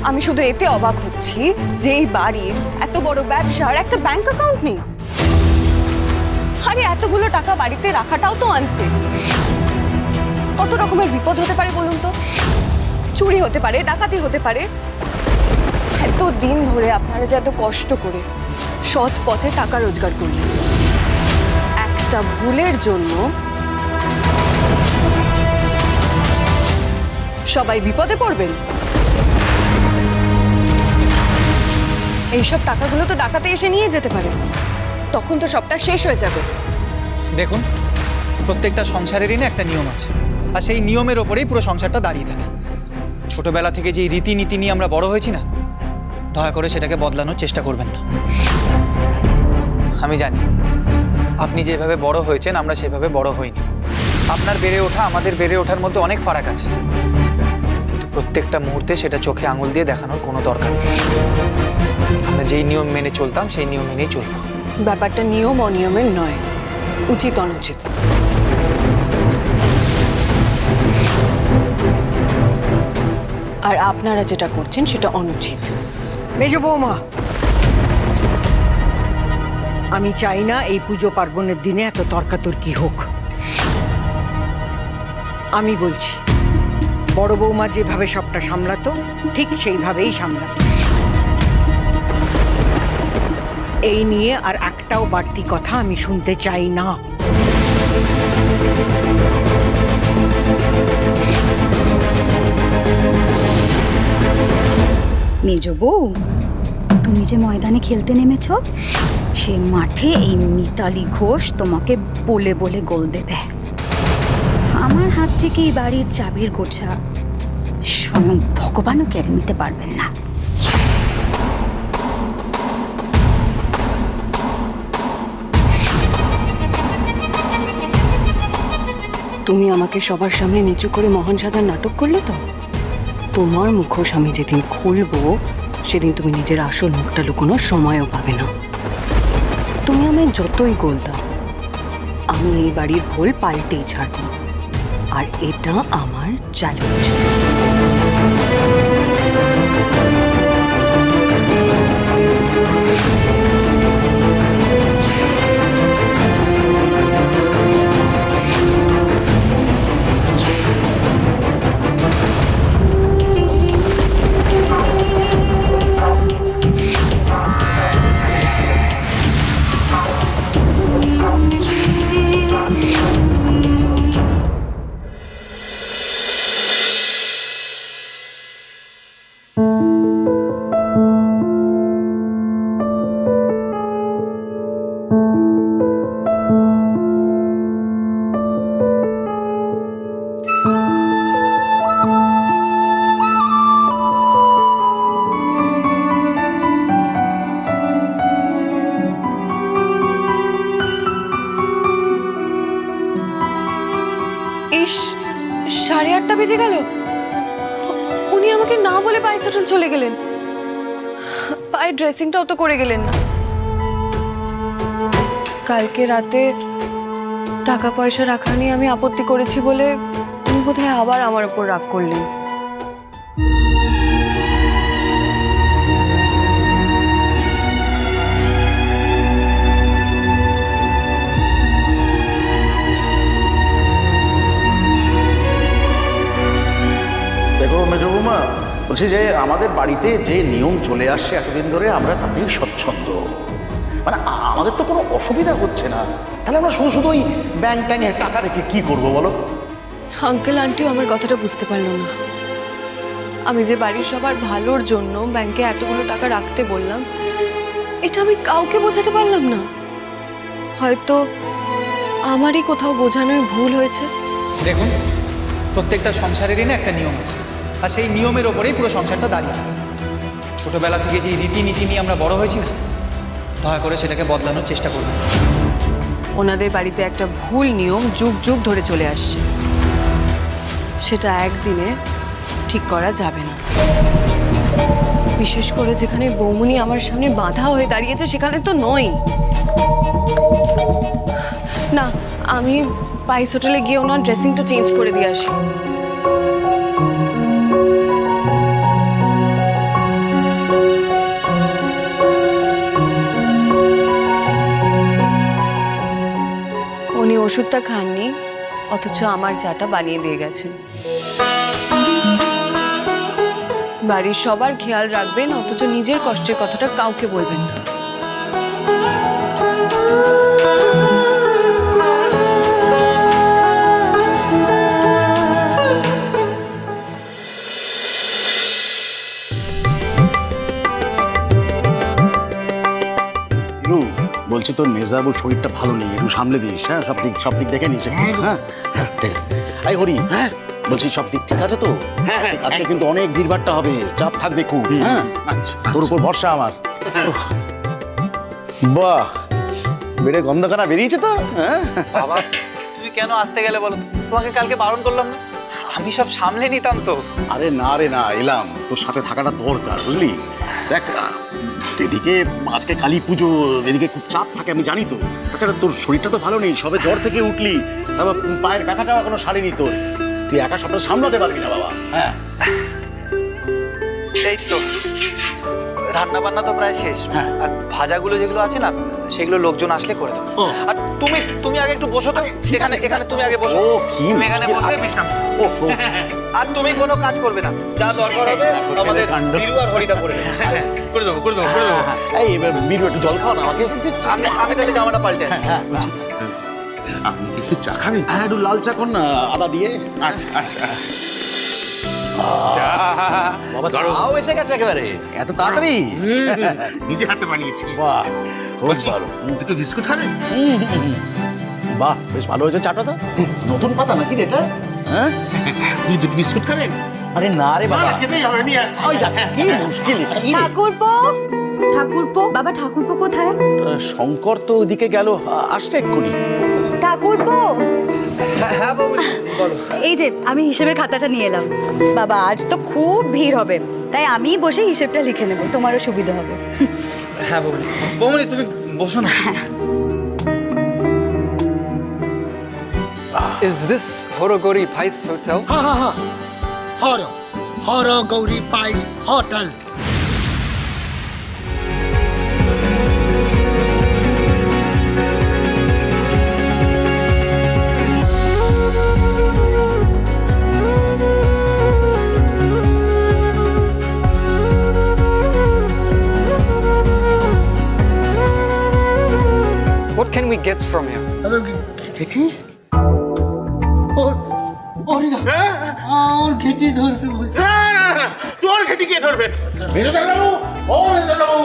আমি শুধু এতে অবাক হচ্ছি যে এই বাড়ির এত বড় ব্যবসার একটা ব্যাংক অ্যাকাউন্ট নেই। আরে এতগুলো টাকা বাড়িতে রাখাটাও তো আনসেফ। কত রকমের বিপদ হতে পারে বলুন তো? চুরি হতে পারে, ডাকাতি হতে পারে। এত দিন ধরে আপনারা যে এত কষ্ট করে সৎ পথে টাকা রোজগার করলেন, একটা ভুলের জন্য সবাই বিপদে পড়বেন। এইসব টাকাগুলো তো ডাকাতে এসে নিয়ে যেতে পারে, তখন তো সবটা শেষ হয়ে যাবে। দেখুন, প্রত্যেকটা সংসারেরই না একটা নিয়ম আছে, আর সেই নিয়মের ওপরেই পুরো সংসারটা দাঁড়িয়ে থাকে। ছোটবেলা থেকে যে রীতিনীতি নিয়ে আমরা বড় হয়েছি না, দয়া করে সেটাকে বদলানোর চেষ্টা করবেন না। আমি জানি আপনি যেভাবে বড় হয়েছেন আমরা সেভাবে বড় হইনি। আপনার বেড়ে ওঠা আমাদের বেড়ে ওঠার মধ্যে অনেক ফারাক আছে, কিন্তু প্রত্যেকটা মুহূর্তে সেটা চোখে আঙুল দিয়ে দেখানোর কোনো দরকার নেই। আমরা যেই নিয়ম মেনে চলতাম সেই নিয়ম মেনেই চলব। ব্যাপারটা নিয়ম অনিয়মের নয়, উচিত অনুচিত। আর আপনারা যেটা করছেন সেটা অনুচিত। মেজ বৌমা, আমি চাই না এই পুজো পার্বণের দিনে এত তর্কাতর্কি হোক। আমি বলছি, বড় বৌমা যেভাবে সবটা সামলাতো ঠিক সেইভাবেই সামলাবে। এই নিয়ে আর একটাও বাড়তি কথা আমি শুনতে চাই না। মেজ বউ, তুমি যে ময়দানে খেলতে নেমেছ, সে মাঠে এই মিতালি ঘোষ তোমাকে বলে বলে গোল দেবে। আমার হাত থেকে এই বাড়ির চাবির গোছা স্বয়ং ভগবানও কেড়ে নিতে পারবেন না। তুমি আমাকে সবার সামনে নিচু করে মহান সাজার নাটক করলে তো? তোমার মুখোশ আমি যেদিন খুলবো সেদিন তুমি নিজের আসল মুখটা লুকোনোর সময়ও পাবে না। তুমি আমায় যতই গোল দাও, আমি এই বাড়ির ভুল পাল্টেই ছাড়ব, আর এটা আমার চ্যালেঞ্জ। ইস, 8:30 বেজে গেল। উনি আমাকে না বলে পায়ে হোটেল চলে গেলেন। পায়ে ড্রেসিংটাও তো করে গেলেন না। কালকে রাতে টাকা পয়সা রাখা নিয়ে আমি আপত্তি করেছি বলে উনি বোধহয় আবার আমার উপর রাগ করলেন। দেখো মেজো বৌমা, বলছি যে আমাদের বাড়িতে যে নিয়ম চলে আসছে এতদিন ধরে, আমরা তাতেই স্বচ্ছন্দ। মানে আমাদের তো কোনো অসুবিধা হচ্ছে না, তাহলে আমরা শুধু শুধু ওই ব্যাংক ট্যাঙ্কে টাকা রেখে কি করবো বলো? আঙ্কেল আন্টিও আমার কথাটা বুঝতে পারলো না। আমি যে বাড়ির সবার ভালোর জন্য ব্যাংকে এতগুলো টাকা রাখতে বললাম, এটা আমি কাউকে বোঝাতে পারলাম না। হয়তো আমারই কোথাও বোঝানোয় ভুল হয়েছে। দেখুন, প্রত্যেকটা সংসারেরই না একটা নিয়ম আছে, আর সেই নিয়মের ওপরেই পুরো সংসারটা দাঁড়িয়ে থাকে। ছোটবেলা থেকে যে রীতিনীতি নিয়ে আমরা বড় হয়েছি না, দয়া করে সেটাকে বদলানোর চেষ্টা করবেন। ওনাদের বাড়িতে একটা ভুল নিয়ম যুগ যুগ ধরে চলে আসছে, সেটা একদিনে ঠিক করা যাবে না। বিশেষ করে যেখানে বৌমনি আমার সামনে বাধা হয়ে দাঁড়িয়েছে সেখানে তো নয়। না, আমি পাইস হোটেলে গিয়ে ওনার ড্রেসিংটা চেঞ্জ করে দিয়ে আসি। ওষুধটা খাননি, অথচ আমার চাটা বানিয়ে দিয়ে গেছেন। বাড়ির সবার খেয়াল রাখবেন, অথচ নিজের কষ্টের কথাটা কাউকে বলবেন না। বলছি তোর মেজাবুর শরীরটা ভালো নেই, একটু সামলে দিস। হ্যাঁ, সব দিক দেখে নিস। হ্যাঁ ঠিক আছে। এই হরি, হ্যাঁ বলছি সব দিক ঠিক আছে তো? হ্যাঁ, আজকে কিন্তু অনেক ভিড়ভাট্টা হবে, চাপ থাকবে খুব। হ্যাঁ, তোর উপর ভরসা আমার। বাহ, বেড়ে গন্ধখানা বেরিয়েছে তো। হ্যাঁ বাবা, তুমি কেন আসতে গেলে বলো তো? তোমাকে কালকে বারণ করলাম না? আমি সব সামলে নিতাম তো। আরে না রে না, এলাম, তোর সাথে থাকাটা দরকার, বুঝলি? দেখ, এদিকে আজকে কালী পুজো, এদিকে খুব চাপ থাকে, আমি জানি তো। তাছাড়া তোর শরীরটা তো ভালো নেই, সবে জ্বর থেকে উঠলি, তারপর পায়ের ব্যথাটাও এখনো সারেনি তোর। তুই একা সবটা সামলাতে পারবি না বাবা। হ্যাঁ, এই তো রান্না বান্না তো প্রায় শেষ। হ্যাঁ। আর ভাজাগুলো যেগুলো আছে না, সেগুলো লোকজন আসলে করে দেবো। ও। আর তুমি আগে একটু বসো তো। এখানে তুমি আগে বসো। ও, কি তুমি এখানে মুশকিল। বসে বিশ্রাম করো। ও আর তুমি কোনো কাজ করবে না, যা দরকার হবে আমাদের কাণ্ড। বিরু আর হরিদা করে দেবে। করে দেবো। এই এবার বিরু একটু জল খাও না আমাকে। আমি তাহলে জামাটা পাল্টে আসি। হ্যাঁ, আপনি কি একটু চা খাবেন? হ্যাঁ, একটু লাল চা কর না, আদা দিয়ে। আচ্ছা আচ্ছা চা বাবা, গরম। চাও এসে গেছে একেবারে এত তাড়াতাড়ি? নিজে হাতে বানিয়েছি। বাহ, খুব বলছি, ভালো। দুটো বিস্কুট খাবেন? বাহ, বেশ ভালো হয়েছে চাটা তো। নতুন পাতা নাকি রে এটা? হ্যাঁ, দুটো বিস্কুট খাবেন? আরে না রে বাবা, খেতেই হবে, নিয়ে আসছি। ওই দেখ, কি মুশকিল, কি রে? ঠাকুরপো, বাবা ঠাকুরপো কোথায়? শঙ্কর তো ওদিকে গেল, আসছে এক্ষুনি। ঠাকুরপো, হ্যাঁ বাবু, বলো। এই যে আমি হিসেবের খাতাটা নিয়ে এলাম। বাবা, আজ তো খুব ভিড় হবে, তাই আমি বসে হিসেবটা লিখে নেব, তোমারও সুবিধা হবে। হ্যাঁ বাবু, বৌমনি তুমি বসো না। Is this Horogori Pice Hotel? Har Gouri pice hotel. What can we get from here? ঘেটি? ওর ঘেটি ধরবে। তোর ঘেটি কে ধরবে? মেজদারবাবু, ও মেজদারবাবু,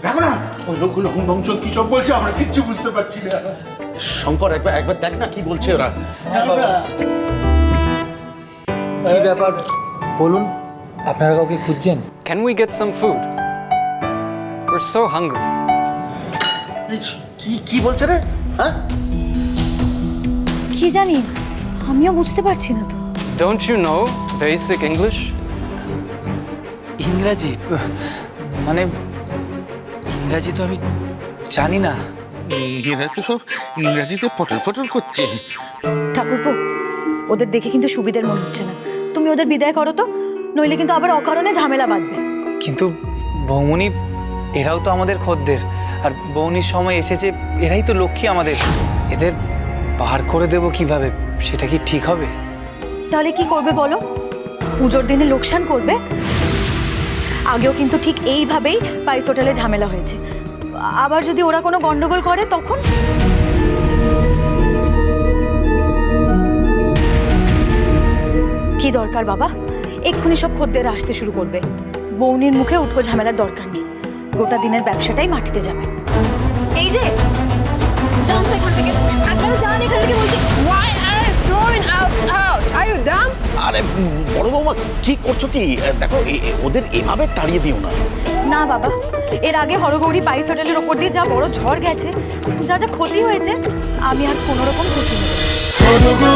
দেখো না ওই লোকগুলো হুমবংচল কি সব বলছে, আমরা কিচ্ছু বুঝতে পারছি না। শঙ্কর, একবার দেখ না কি বলছে ওরা। কি ব্যাপার বলুন, আপনারা কাউকে খুঁজছেন? Can we get some food? We're so hungry. কি বলছে রে? হ্যাঁ, কি জানি, আমিও বুঝতে পারছি না তো। Don't you know basic English? ইংরাজি? মানে ইংরাজি তো আমি জানি না। এরা তো সব ইংরাজিতে পটর পটর করছে। ঠাকুরপো, ওদের দেখে কিন্তু সুবিধের মনে হচ্ছে না, তুমি ওদের বিদায় করো তো, নইলে কিন্তু আবার অকারণে ঝামেলা বাঁধবে। কিন্তু বৌমনি, এরাও তো আমাদের খদ্দের, আর বৌনির সময় এসেছে, এরাই তো লক্ষ্মী আমাদের। এদের বার করে দেব কিভাবে, সেটা কি ঠিক হবে? তাহলে কি করবে বলো? পুজোর দিনে লোকসান করবে? আগেও কিন্তু ঠিক এইভাবেই পাইস হোটেলে ঝামেলা হয়েছে। আবার যদি ওরা কোনো গন্ডগোল করে তখন? কি দরকার বাবা, এক্ষুনি সব খদ্দেররা আসতে শুরু করবে। বৌনির মুখে উটকো ঝামেলার দরকার নেই, গোটা দিনের ব্যবসাটাই মাটিতে যাবে। এই যে যান তো এখান থেকে, আপনারা যান এখান থেকে বলছি। Why are you throwing us out? Are you dumb? আরে বড় বৌমা, কি করছো কি? দেখো, ওদের এভাবে তাড়িয়ে দিও না। না বাবা, এর আগে হরগৌরী পাইস হোটেলের ওপর দিয়ে যা বড় ঝড় গেছে, যা যা ক্ষতি হয়েছে, আমি আর কোনো রকম ঝুঁকি নেব না।